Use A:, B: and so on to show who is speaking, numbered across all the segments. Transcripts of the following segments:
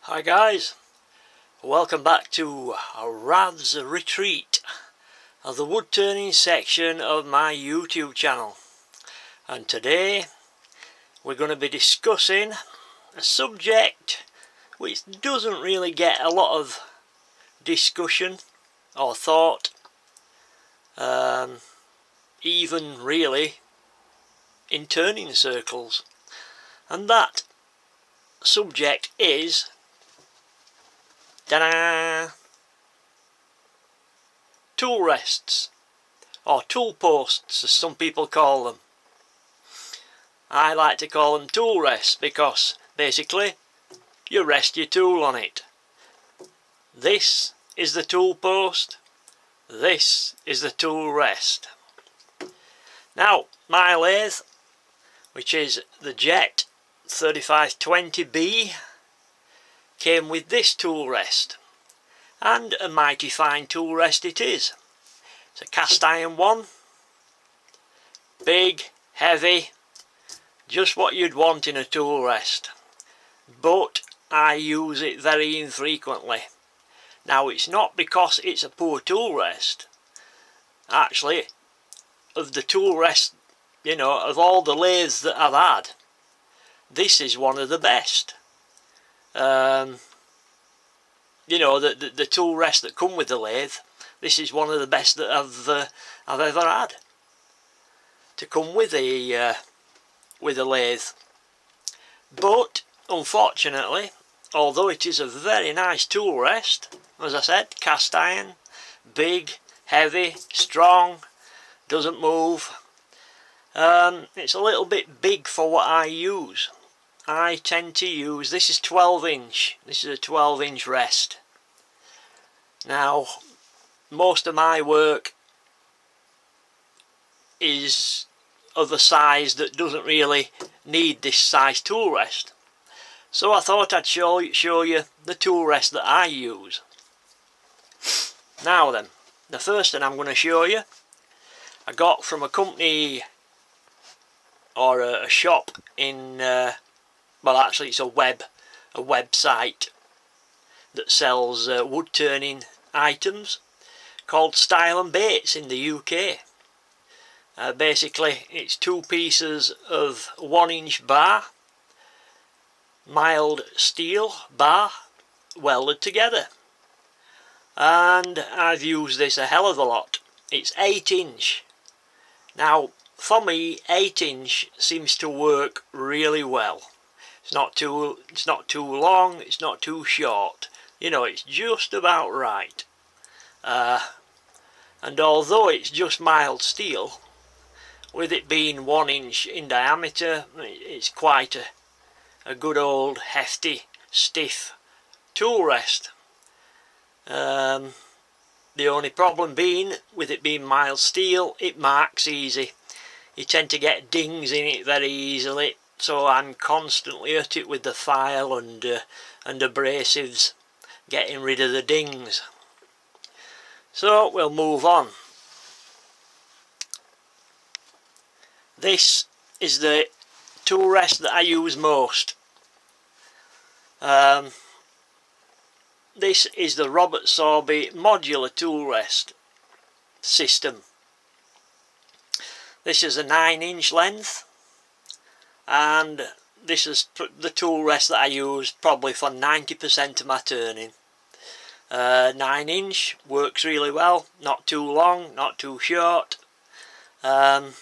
A: Hi guys, welcome back to Rad's Retreat, the wood turning section of my YouTube channel. And today we're going to be discussing a subject which doesn't really get a lot of discussion or thought, even really in turning circles, and that subject is ta-da! Tool rests, or tool posts as some people call them. I like to call them tool rests because basically you rest your tool on it. This is the tool post, this is the tool rest. Now my lathe, which is the Jet 3520B, came with this tool rest, and a mighty fine tool rest it is. It's a cast iron one, big, heavy, just what you'd want in a tool rest, but I use it very infrequently. Now it's not because it's a poor tool rest. Actually, of the tool rest, of all the lathes that I've had, this is one of the best. The tool rests that come with the lathe, this is one of the best that I've ever had to come with a lathe. But unfortunately, although it is a very nice tool rest, as I said, cast iron, big, heavy, strong, doesn't move, it's a little bit big for what I use. I tend to use, this is 12 inch, this is a 12 inch rest. Now most of my work is of a size that doesn't really need this size tool rest, so I thought I'd show you the tool rest that I use. Now then, the first thing I'm going to show you I got from a company or a shop in well, actually it's a website that sells wood turning items called Style and Baits in the UK. Basically it's two pieces of 1 inch bar, mild steel bar, welded together, and I've used this a hell of a lot. It's 8 inch. Now for me 8 inch seems to work really well. It's not too long, it's not too short, it's just about right. And although it's just mild steel, with it being 1 inch in diameter, it's quite a good old hefty stiff tool rest. The only problem being, with it being mild steel, it marks easy. You tend to get dings in it very easily, so I'm constantly at it with the file and abrasives, getting rid of the dings. So we'll move on. This is the tool rest that I use most. This is the Robert Sorby modular tool rest system. This is a 9 inch length, and this is the tool rest that I use probably for 90% of my turning. 9 inch works really well, not too long, not too short. The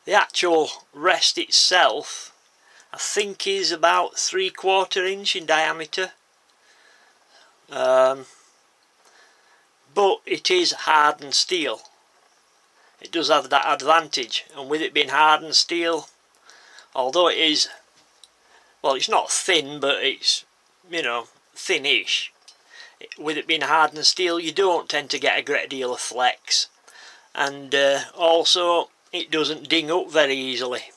A: actual rest itself I think is about 3/4 inch in diameter, but it is hardened steel. It does have that advantage, and with it being hardened steel, although it is, well, it's not thin, but it's, thin-ish. With it being hardened steel, you don't tend to get a great deal of flex, and also it doesn't ding up very easily.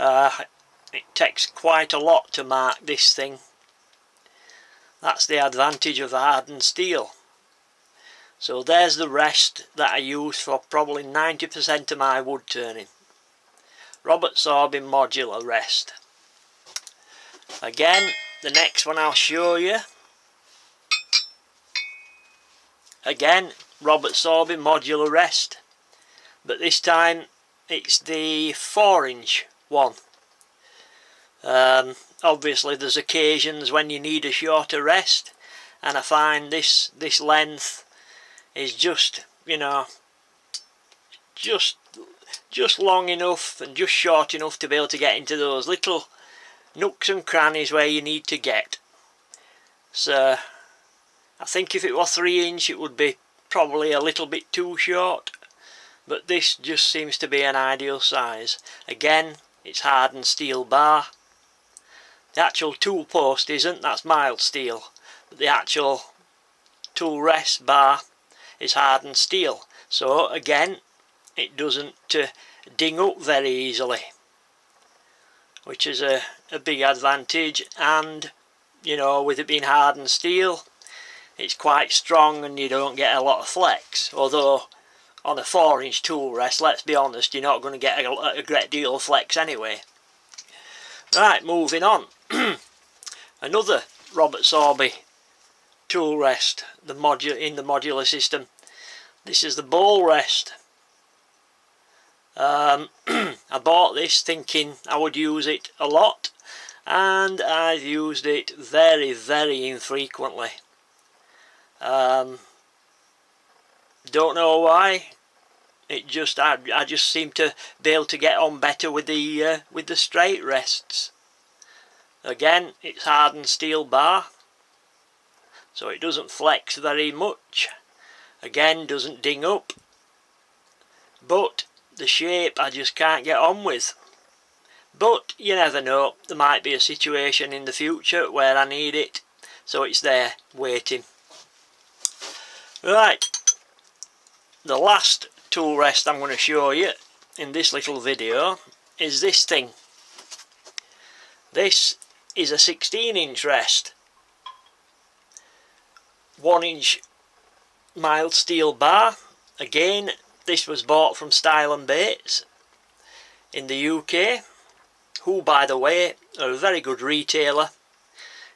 A: It takes quite a lot to mark this thing. That's the advantage of hardened steel. So there's the rest that I use for probably 90% of my wood turning. Robert Sorby modular rest. Again, the next one I'll show you, again Robert Sorby modular rest, but this time it's the 4-inch one. Obviously there's occasions when you need a shorter rest, and I find this length is just, you know, just long enough and just short enough to be able to get into those little nooks and crannies where you need to get. So I think if it was 3-inch it would be probably a little bit too short, but this just seems to be an ideal size. Again, it's hardened steel bar. The actual tool post isn't, that's mild steel, but the actual tool rest bar is hardened steel, so again it doesn't ding up very easily, which is a big advantage. And you know, with it being hardened steel, it's quite strong and you don't get a lot of flex, although on a 4-inch tool rest, let's be honest, you're not going to get a great deal of flex anyway. Right, moving on. Another Robert Sorby tool rest, in the modular system. This is the bowl rest. I bought this thinking I would use it a lot, and I've used it very, very infrequently. Don't know why. It just I just seem to be able to get on better with the straight rests. Again, it's hardened steel bar, so it doesn't flex very much. Again, doesn't ding up, but the shape I just can't get on with. But you never know, there might be a situation in the future where I need it, so it's there waiting. Right, the last tool rest I'm going to show you in this little video is this thing. This is a 16-inch rest, 1-inch mild steel bar. Again, this was bought from Style & Bates in the UK, who by the way are a very good retailer.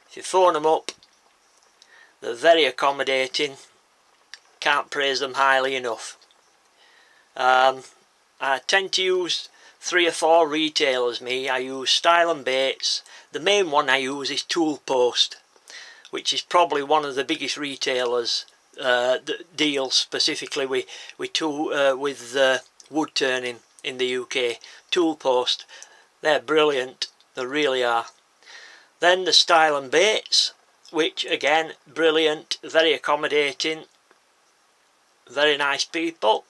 A: If you phone them up, they're very accommodating, can't praise them highly enough. I tend to use 3 or 4 retailers. I use Style & Bates. The main one I use is Tool Post, which is probably one of the biggest retailers that deals specifically with wood turning in the UK. Tool Post, they're brilliant, they really are. Then the Style & Bates, which again, brilliant, very accommodating, very nice people.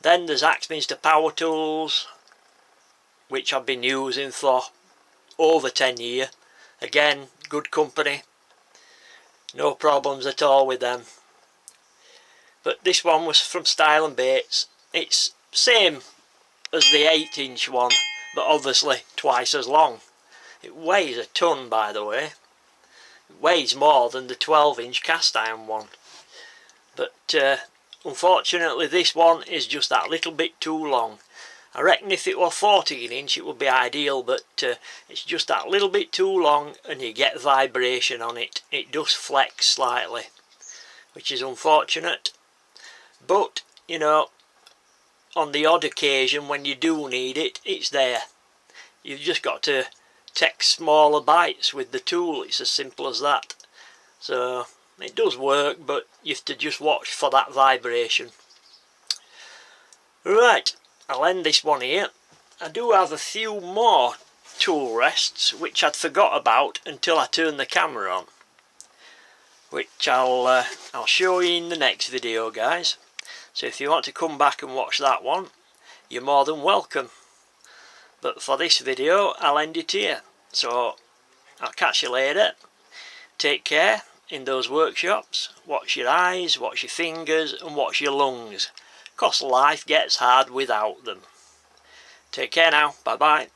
A: Then there's Axminster Power Tools, which I've been using for over 10 years. Again, good company, no problems at all with them. But this one was from Style & Bates. It's same as the 8-inch one, but obviously twice as long. It weighs a ton, by the way. It weighs more than the 12-inch cast iron one. But unfortunately this one is just that little bit too long. I reckon if it were 14-inch it would be ideal, but it's just that little bit too long and you get vibration on it. It does flex slightly, which is unfortunate. But, you know, on the odd occasion when you do need it, it's there. You've just got to take smaller bites with the tool, it's as simple as that. So it does work, but you have to just watch for that vibration. Right, I'll end this one here. I do have a few more tool rests which I'd forgot about until I turned the camera on, which I'll show you in the next video, guys. So if you want to come back and watch that one, you're more than welcome. But for this video, I'll end it here. So I'll catch you later. Take care in those workshops. Watch your eyes, watch your fingers, and watch your lungs, 'cause life gets hard without them. Take care now. Bye bye.